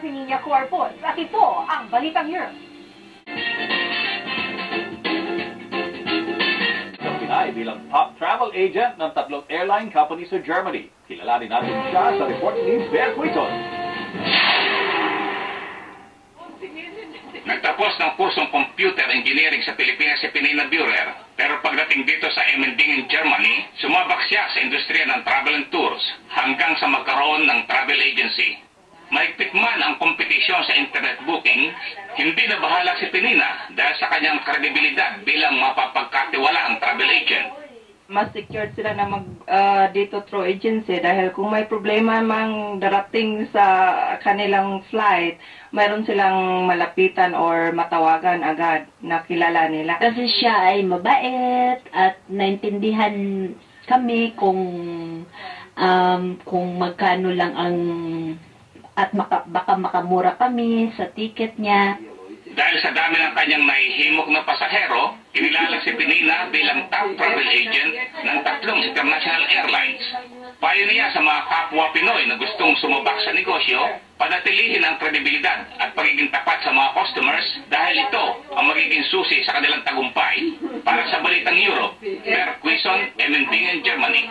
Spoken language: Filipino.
si Nina Corpus. At ito ang Balitang Europe. Pinay bilang top travel agent ng 3 airline companies sa Germany. Kilalanin natin siya sa report ni Bea Quizon. Nagtapos ng kursong computer engineering sa Pilipinas si Pinina Burer. Pero pagdating dito sa Emmendingen, Germany, sumabak siya sa industriya ng travel and tours hanggang sa magkaroon ng travel agency. Mahigpit man ang kompetisyon sa internet booking, hindi na bahala si Pinina dahil sa kanyang kredibilidad bilang mapapagkatiwalaang travel agent. Mas secured sila na dito through agency dahil kung may problema mang darating sa kanilang flight, mayroon silang malapitan or matawagan agad na kilala nila. Kasi siya ay mabait at naintindihan kami kung magkano lang ang at baka makamura kami sa ticket niya. Dahil sa dami ng kanyang naihimok na pasahero, kinilala si Pinina bilang top travel agent ng 3 international airlines. Payo niya sa mga kapwa Pinoy na gustong sumubak sa negosyo, panatilihin ang kredibilidad at pagiging tapat sa mga customers dahil ito ang magiging susi sa kanilang tagumpay. Para sa Balitang Europe, Bea Quizon, Emmendingen, Germany.